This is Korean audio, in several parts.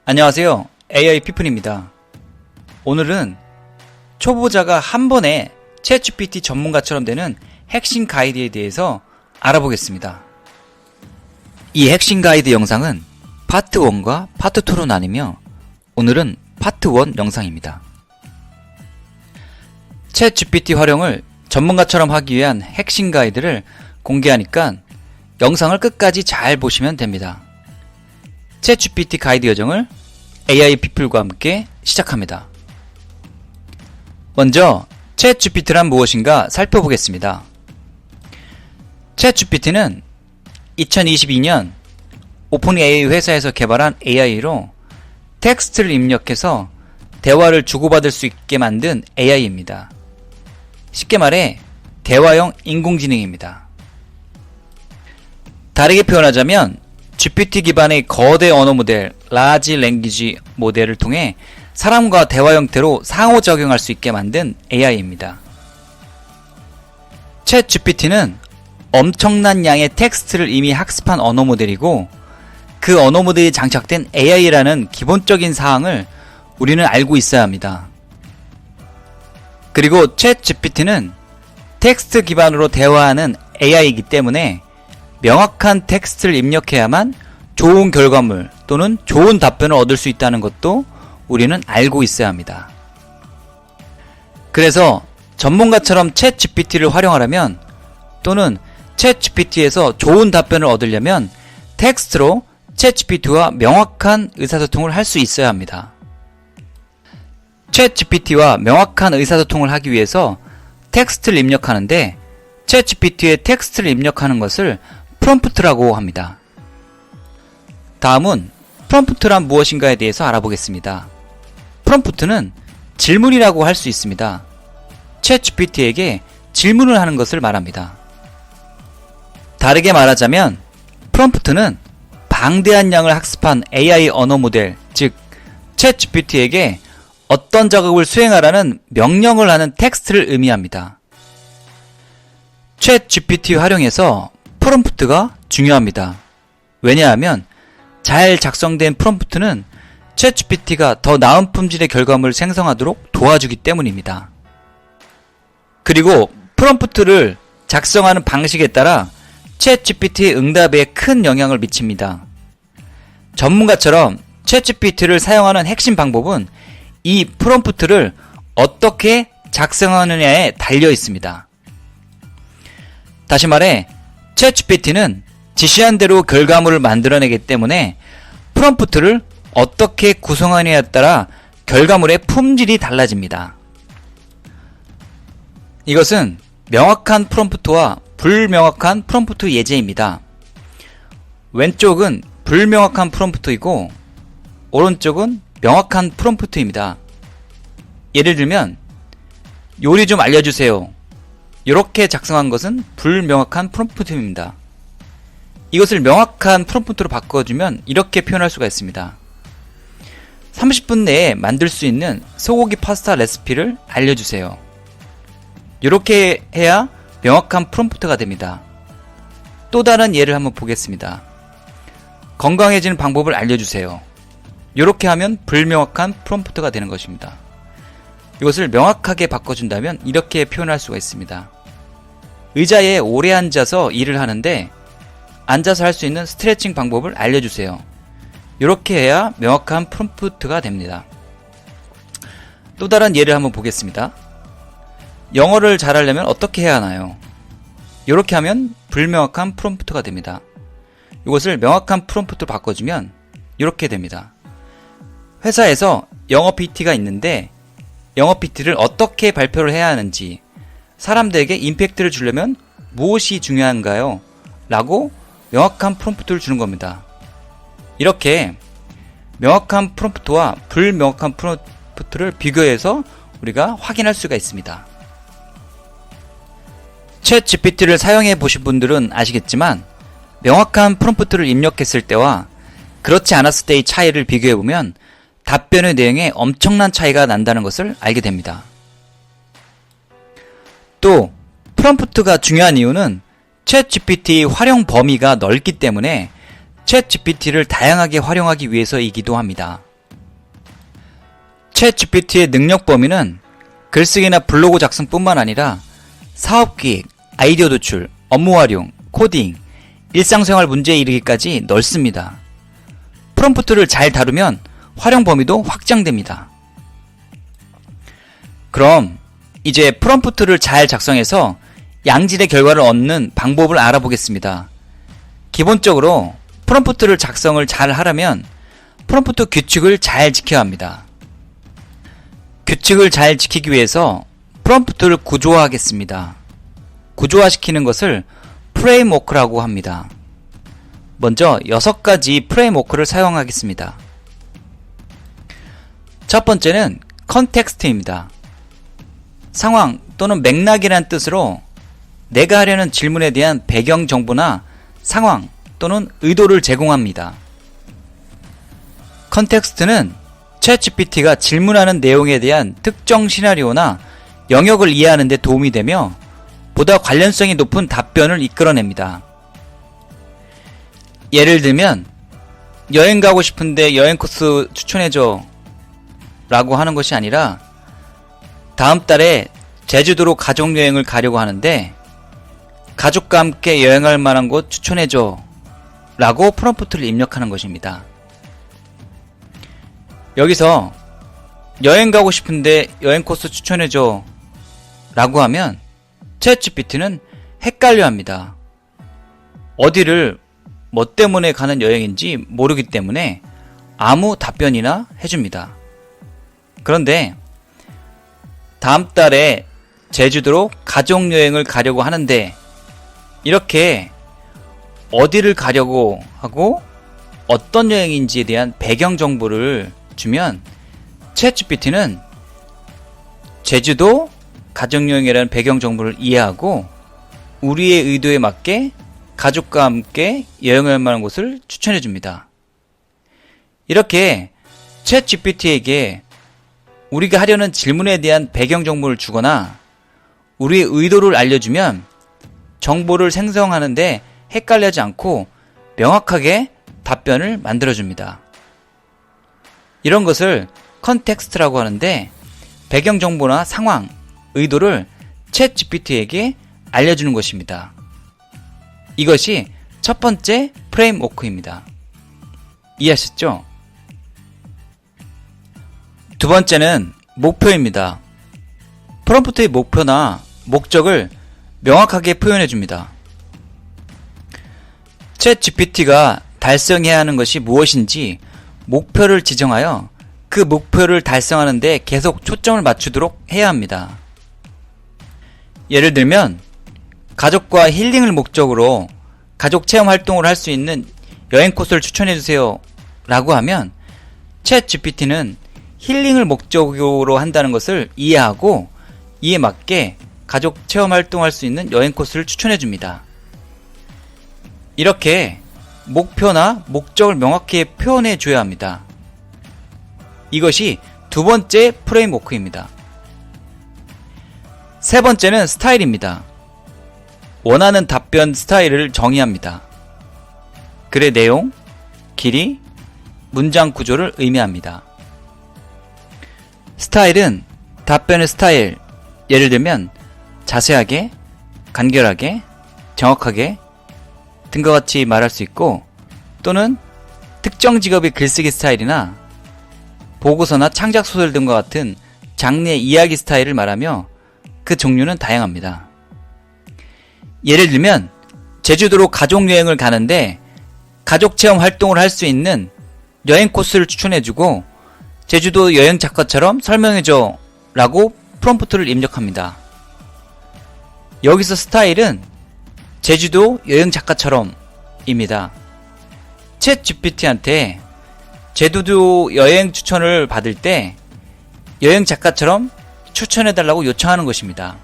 안녕하세요. AI 피플입니다. 오늘은 초보자가 한 번에 챗GPT 전문가처럼 되는 핵심 가이드에 대해서 알아보겠습니다. 이 핵심 가이드 영상은 파트 1과 파트 2로 나뉘며 오늘은 파트 1 영상입니다. 챗GPT 활용을 전문가처럼 하기 위한 핵심 가이드를 공개하니까 영상을 끝까지 잘 보시면 됩니다. 챗GPT 가이드 여정을 AI 피플과 함께 시작합니다. 먼저 챗GPT란 무엇인가 살펴보겠습니다. 챗GPT는 2022년 오픈AI 회사에서 개발한 AI로 텍스트를 입력해서 대화를 주고받을 수 있게 만든 AI입니다. 쉽게 말해 대화형 인공지능입니다. 다르게 표현하자면 GPT 기반의 거대 언어 모델, 라지 랭귀지 모델을 통해 사람과 대화 형태로 상호작용할 수 있게 만든 AI입니다. 챗 GPT는 엄청난 양의 텍스트를 이미 학습한 언어 모델이고 그 언어 모델이 장착된 AI라는 기본적인 사항을 우리는 알고 있어야 합니다. 그리고 챗 GPT는 텍스트 기반으로 대화하는 AI이기 때문에 명확한 텍스트를 입력해야만 좋은 결과물 또는 좋은 답변을 얻을 수 있다는 것도 우리는 알고 있어야 합니다. 그래서 전문가처럼 챗 GPT를 활용하려면 또는 챗 GPT에서 좋은 답변을 얻으려면 텍스트로 챗 GPT와 명확한 의사소통을 할 수 있어야 합니다. 챗 GPT와 명확한 의사소통을 하기 위해서 텍스트를 입력하는데 챗 GPT에 텍스트를 입력하는 것을 프롬프트라고 합니다. 다음은 프롬프트란 무엇인가에 대해서 알아보겠습니다. 프롬프트는 질문이라고 할 수 있습니다. 챗 GPT에게 질문을 하는 것을 말합니다. 다르게 말하자면 프롬프트는 방대한 양을 학습한 AI 언어 모델, 즉 챗 GPT에게 어떤 작업을 수행하라는 명령을 하는 텍스트를 의미합니다. 챗 GPT 활용에서 프롬프트가 중요합니다. 왜냐하면 잘 작성된 프롬프트는 챗 GPT가 더 나은 품질의 결과물을 생성하도록 도와주기 때문입니다. 그리고 프롬프트를 작성하는 방식에 따라 챗 GPT의 응답에 큰 영향을 미칩니다. 전문가처럼 챗 GPT를 사용하는 핵심 방법은 이 프롬프트를 어떻게 작성하느냐에 달려 있습니다. 다시 말해 챗 GPT는 지시한 대로 결과물을 만들어내기 때문에 프롬프트를 어떻게 구성하느냐에 따라 결과물의 품질이 달라집니다. 이것은 명확한 프롬프트와 불명확한 프롬프트 예제입니다. 왼쪽은 불명확한 프롬프트이고 오른쪽은 명확한 프롬프트입니다. 예를 들면 요리 좀 알려주세요. 이렇게 작성한 것은 불명확한 프롬프트입니다. 이것을 명확한 프롬프트로 바꿔주면 이렇게 표현할 수가 있습니다. 30분 내에 만들 수 있는 소고기 파스타 레시피를 알려주세요. 이렇게 해야 명확한 프롬프트가 됩니다. 또 다른 예를 한번 보겠습니다. 건강해지는 방법을 알려주세요. 이렇게 하면 불명확한 프롬프트가 되는 것입니다. 이것을 명확하게 바꿔준다면 이렇게 표현할 수가 있습니다. 의자에 오래 앉아서 일을 하는데 앉아서 할 수 있는 스트레칭 방법을 알려주세요. 이렇게 해야 명확한 프롬프트가 됩니다. 또 다른 예를 한번 보겠습니다. 영어를 잘하려면 어떻게 해야 하나요? 이렇게 하면 불명확한 프롬프트가 됩니다. 이것을 명확한 프롬프트로 바꿔주면 이렇게 됩니다. 회사에서 영어 PT가 있는데 영어 PT를 어떻게 발표를 해야 하는지 사람들에게 임팩트를 주려면 무엇이 중요한가요? 라고 명확한 프롬프트를 주는 겁니다. 이렇게 명확한 프롬프트와 불명확한 프롬프트를 비교해서 우리가 확인할 수가 있습니다. 챗 GPT를 사용해 보신 분들은 아시겠지만 명확한 프롬프트를 입력했을 때와 그렇지 않았을 때의 차이를 비교해 보면 답변의 내용에 엄청난 차이가 난다는 것을 알게 됩니다. 또 프롬프트가 중요한 이유는 챗 GPT 활용 범위가 넓기 때문에 챗 GPT를 다양하게 활용하기 위해서이기도 합니다. 챗GPT의 능력 범위는 글쓰기나 블로그 작성뿐만 아니라 사업기획, 아이디어 도출, 업무 활용, 코딩, 일상생활 문제에 이르기까지 넓습니다. 프롬프트를 잘 다루면 활용 범위도 확장됩니다. 그럼 이제 프롬프트를 잘 작성해서 양질의 결과를 얻는 방법을 알아보겠습니다. 기본적으로 프롬프트를 작성을 잘 하려면 프롬프트 규칙을 잘 지켜야 합니다. 규칙을 잘 지키기 위해서 프롬프트를 구조화하겠습니다. 구조화시키는 것을 프레임워크라고 합니다. 먼저 6가지 프레임워크를 사용하겠습니다. 첫 번째는 컨텍스트입니다. 상황 또는 맥락이라는 뜻으로 내가 하려는 질문에 대한 배경 정보나 상황 또는 의도를 제공합니다. 컨텍스트는 챗GPT가 질문하는 내용에 대한 특정 시나리오나 영역을 이해하는 데 도움이 되며 보다 관련성이 높은 답변을 이끌어냅니다. 예를 들면 여행 가고 싶은데 여행 코스 추천해줘 라고 하는 것이 아니라 다음 달에 제주도로 가족여행을 가려고 하는데 가족과 함께 여행할 만한 곳 추천해줘 라고 프롬프트를 입력하는 것입니다. 여기서 여행 가고 싶은데 여행 코스 추천해줘 라고 하면 챗GPT는 헷갈려 합니다. 어디를 뭐 때문에 가는 여행인지 모르기 때문에 아무 답변이나 해줍니다. 그런데 다음 달에 제주도로 가족여행을 가려고 하는데 이렇게 어디를 가려고 하고 어떤 여행인지에 대한 배경 정보를 주면 챗GPT는 제주도 가족여행이라는 배경 정보를 이해하고 우리의 의도에 맞게 가족과 함께 여행할 만한 곳을 추천해 줍니다. 이렇게 챗GPT에게 우리가 하려는 질문에 대한 배경 정보를 주거나 우리의 의도를 알려주면 정보를 생성하는데 헷갈리지 않고 명확하게 답변을 만들어줍니다. 이런 것을 컨텍스트라고 하는데 배경 정보나 상황, 의도를 챗GPT에게 알려주는 것입니다. 이것이 첫 번째 프레임워크입니다. 이해하셨죠? 두 번째는 목표입니다. 프롬프트의 목표나 목적을 명확하게 표현해 줍니다. 챗GPT가 달성해야 하는 것이 무엇인지 목표를 지정하여 그 목표를 달성하는 데 계속 초점을 맞추도록 해야 합니다. 예를 들면 가족과 힐링을 목적으로 가족 체험 활동을 할 수 있는 여행 코스를 추천해 주세요 라고 하면 챗GPT는 힐링을 목적으로 한다는 것을 이해하고 이에 맞게 가족 체험 활동할 수 있는 여행 코스를 추천해 줍니다. 이렇게 목표나 목적을 명확히 표현해 줘야 합니다. 이것이 두 번째 프레임워크입니다. 세 번째는 스타일입니다. 원하는 답변 스타일을 정의합니다. 글의 내용, 길이, 문장 구조를 의미합니다. 스타일은 답변의 스타일, 예를 들면 자세하게, 간결하게, 정확하게 등과 같이 말할 수 있고 또는 특정 직업의 글쓰기 스타일이나 보고서나 창작소설 등과 같은 장르의 이야기 스타일을 말하며 그 종류는 다양합니다. 예를 들면 제주도로 가족여행을 가는데 가족체험 활동을 할 수 있는 여행 코스를 추천해주고 제주도 여행 작가처럼 설명해줘 라고 프롬프트를 입력합니다. 여기서 스타일은 제주도 여행 작가처럼 입니다. 챗 GPT한테 제주도 여행 추천을 받을 때 여행 작가처럼 추천해달라고 요청하는 것입니다.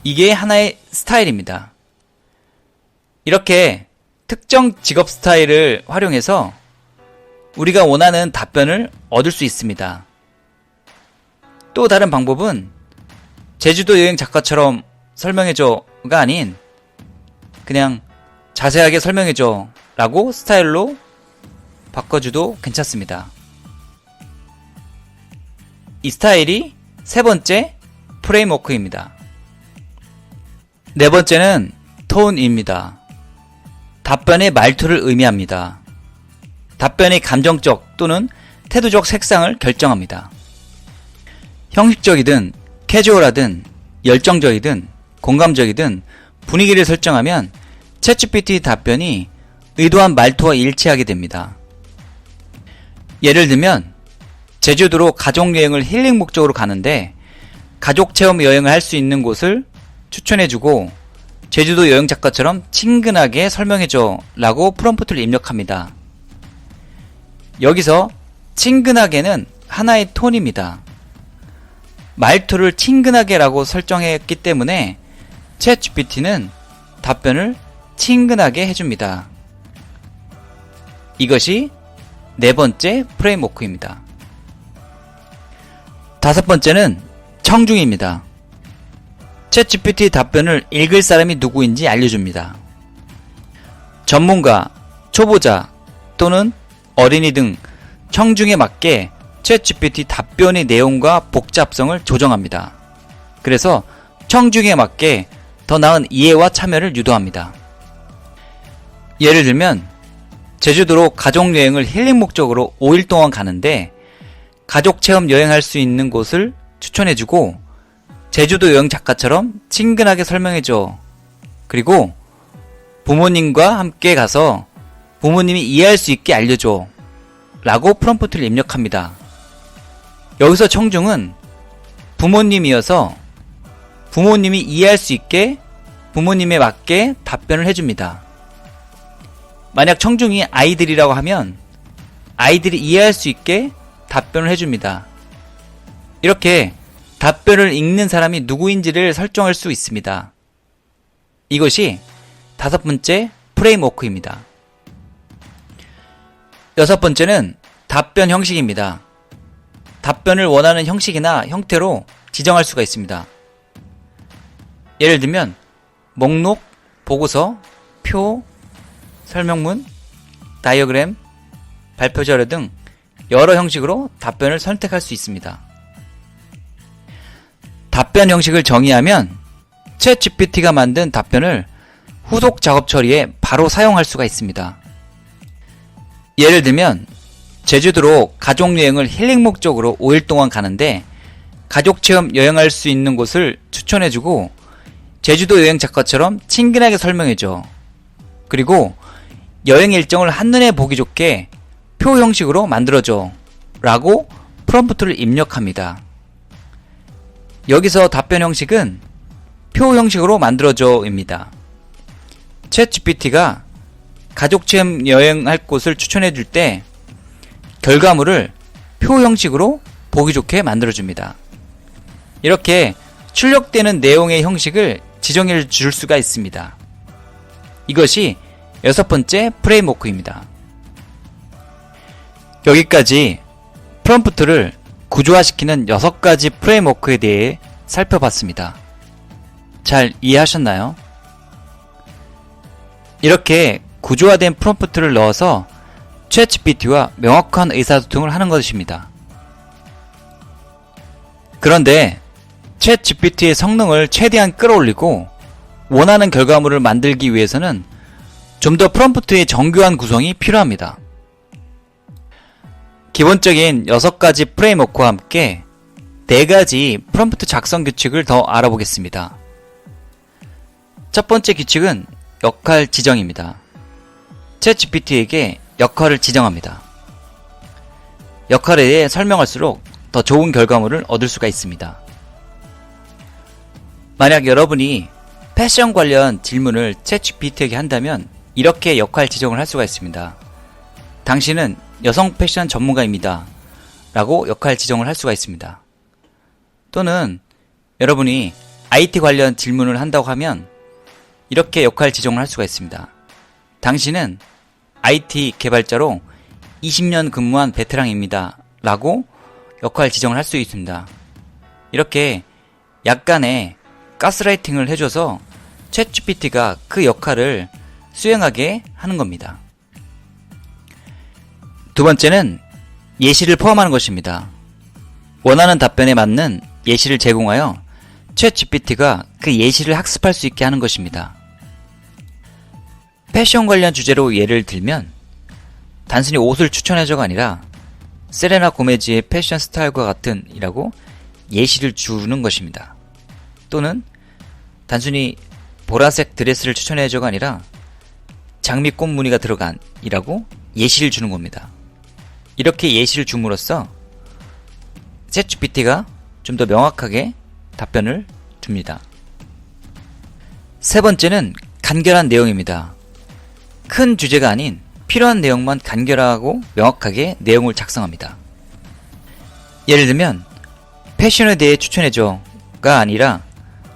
이게 하나의 스타일입니다. 이렇게 특정 직업 스타일을 활용해서 우리가 원하는 답변을 얻을 수 있습니다. 또 다른 방법은 제주도 여행 작가처럼 설명해줘가 아닌 그냥 자세하게 설명해줘 라고 스타일로 바꿔줘도 괜찮습니다. 이 스타일이 세 번째 프레임워크입니다. 네 번째는 톤입니다. 답변의 말투를 의미합니다. 답변의 감정적 또는 태도적 색상을 결정합니다. 형식적이든 캐주얼하든 열정적이든 공감적이든 분위기를 설정하면 챗GPT 답변이 의도한 말투와 일치하게 됩니다. 예를 들면 제주도로 가족여행을 힐링 목적으로 가는데 가족체험 여행을 할 수 있는 곳을 추천해주고 제주도 여행 작가처럼 친근하게 설명해줘 라고 프롬프트를 입력합니다. 여기서 친근하게는 하나의 톤입니다. 말투를 친근하게 라고 설정했기 때문에 챗GPT는 답변을 친근하게 해줍니다. 이것이 네 번째 프레임워크입니다. 다섯 번째는 청중입니다. 챗GPT 답변을 읽을 사람이 누구인지 알려줍니다. 전문가, 초보자 또는 어린이 등 청중에 맞게 챗GPT 답변의 내용과 복잡성을 조정합니다. 그래서 청중에 맞게 더 나은 이해와 참여를 유도합니다. 예를 들면 제주도로 가족여행을 힐링 목적으로 5일 동안 가는데 가족체험 여행할 수 있는 곳을 추천해주고 제주도 여행 작가처럼 친근하게 설명해줘. 그리고 부모님과 함께 가서 부모님이 이해할 수 있게 알려줘 라고 프롬프트를 입력합니다. 여기서 청중은 부모님이어서 부모님이 이해할 수 있게 부모님에 맞게 답변을 해줍니다. 만약 청중이 아이들이라고 하면 아이들이 이해할 수 있게 답변을 해줍니다. 이렇게 답변을 읽는 사람이 누구인지를 설정할 수 있습니다. 이것이 다섯 번째 프레임워크입니다. 여섯 번째는 답변 형식입니다. 답변을 원하는 형식이나 형태로 지정할 수가 있습니다. 예를 들면 목록, 보고서, 표, 설명문, 다이어그램, 발표 자료 등 여러 형식으로 답변을 선택할 수 있습니다. 답변 형식을 정의하면 챗GPT가 만든 답변을 후속 작업 처리에 바로 사용할 수가 있습니다. 예를 들면 제주도로 가족여행을 힐링 목적으로 5일 동안 가는데 가족체험 여행할 수 있는 곳을 추천해주고 제주도 여행 작가처럼 친근하게 설명해줘. 그리고 여행 일정을 한눈에 보기 좋게 표 형식으로 만들어줘 라고 프롬프트를 입력합니다. 여기서 답변 형식은 표 형식으로 만들어줘 입니다. 챗GPT가 가족체험 여행할 곳을 추천해줄 때 결과물을 표 형식으로 보기 좋게 만들어줍니다. 이렇게 출력되는 내용의 형식을 지정해 줄 수가 있습니다. 이것이 여섯 번째 프레임워크입니다. 여기까지 프롬프트를 구조화시키는 6가지 프레임워크에 대해 살펴봤습니다. 잘 이해하셨나요? 이렇게 구조화된 프롬프트를 넣어서 챗GPT와 명확한 의사소통을 하는 것입니다. 그런데 챗GPT의 성능을 최대한 끌어올리고 원하는 결과물을 만들기 위해서는 좀 더 프롬프트의 정교한 구성이 필요합니다. 기본적인 6가지 프레임워크와 함께 4가지 프롬프트 작성 규칙을 더 알아보겠습니다. 첫 번째 규칙은 역할 지정입니다. 챗GPT에게 역할을 지정합니다. 역할에 대해 설명할수록 더 좋은 결과물을 얻을 수가 있습니다. 만약 여러분이 패션 관련 질문을 챗GPT에게 한다면 이렇게 역할 지정을 할 수가 있습니다. 당신은 여성 패션 전문가입니다. 라고 역할 지정을 할 수가 있습니다. 또는 여러분이 IT 관련 질문을 한다고 하면 이렇게 역할 지정을 할 수가 있습니다. 당신은 IT 개발자로 20년 근무한 베테랑입니다. 라고 역할 지정을 할 수 있습니다. 이렇게 약간의 가스라이팅을 해줘서 챗GPT가 그 역할을 수행하게 하는 겁니다. 두 번째는 예시를 포함하는 것입니다. 원하는 답변에 맞는 예시를 제공하여 챗GPT가 그 예시를 학습할 수 있게 하는 것입니다. 패션 관련 주제로 예를 들면 단순히 옷을 추천해줘가 아니라 세레나 고메즈의 패션 스타일과 같은 이라고 예시를 주는 것입니다. 또는 단순히 보라색 드레스를 추천해줘가 아니라 장미꽃 무늬가 들어간 이라고 예시를 주는 겁니다. 이렇게 예시를 줌으로써 챗GPT가 좀 더 명확하게 답변을 줍니다. 세 번째는 간결한 내용입니다. 큰 주제가 아닌 필요한 내용만 간결하고 명확하게 내용을 작성합니다. 예를 들면 패션에 대해 추천해줘가 아니라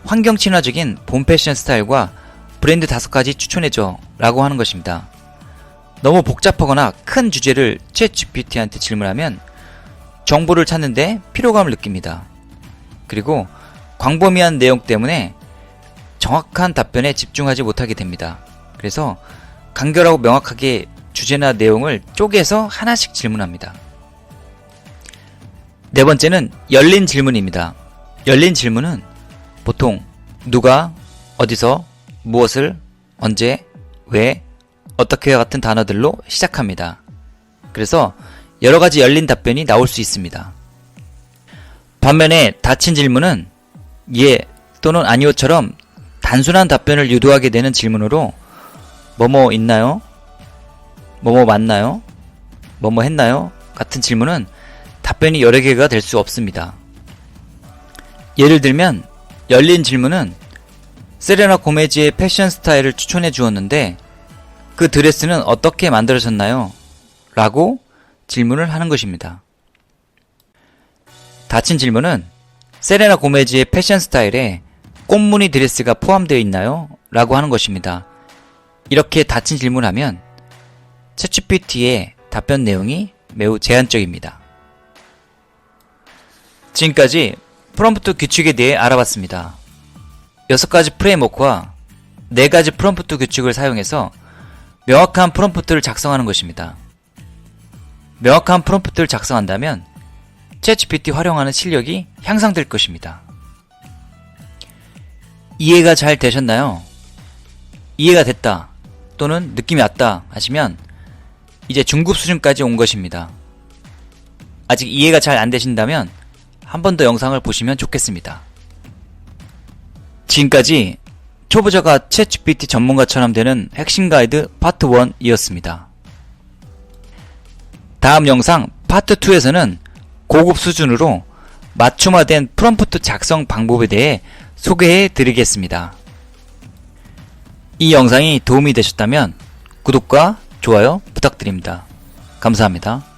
환경 친화적인 봄 패션 스타일과 브랜드 5가지 추천해줘 라고 하는 것입니다. 너무 복잡하거나 큰 주제를 챗GPT한테 질문하면 정보를 찾는데 피로감을 느낍니다. 그리고 광범위한 내용 때문에 정확한 답변에 집중하지 못하게 됩니다. 그래서 간결하고 명확하게 주제나 내용을 쪼개서 하나씩 질문합니다. 네 번째는 열린 질문입니다. 열린 질문은 보통 누가, 어디서, 무엇을, 언제, 왜, 어떻게와 같은 단어들로 시작합니다. 그래서 여러가지 열린 답변이 나올 수 있습니다. 반면에 닫힌 질문은 예 또는 아니요처럼 단순한 답변을 유도하게 되는 질문으로 뭐뭐 있나요? 뭐뭐 맞나요? 뭐뭐 했나요? 같은 질문은 답변이 여러 개가 될 수 없습니다. 예를 들면 열린 질문은 세레나 고메즈의 패션 스타일을 추천해 주었는데 그 드레스는 어떻게 만들어졌나요? 라고 질문을 하는 것입니다. 닫힌 질문은 세레나 고메즈의 패션 스타일에 꽃무늬 드레스가 포함되어 있나요? 라고 하는 것입니다. 이렇게 닫힌 질문을 하면 챗GPT의 답변 내용이 매우 제한적입니다. 지금까지 프롬프트 규칙에 대해 알아봤습니다. 6가지 프레임워크와 4가지 프롬프트 규칙을 사용해서 명확한 프롬프트를 작성하는 것입니다. 명확한 프롬프트를 작성한다면 챗GPT 활용하는 실력이 향상될 것입니다. 이해가 잘 되셨나요? 이해가 됐다 또는 느낌이 왔다 하시면 이제 중급 수준까지 온 것입니다. 아직 이해가 잘 안 되신다면 한 번 더 영상을 보시면 좋겠습니다. 지금까지 초보자가 챗GPT 전문가처럼 되는 핵심 가이드 파트 1이었습니다. 다음 영상 파트 2에서는 고급 수준으로 맞춤화된 프롬프트 작성 방법에 대해 소개해 드리겠습니다. 이 영상이 도움이 되셨다면 구독과 좋아요 부탁드립니다. 감사합니다.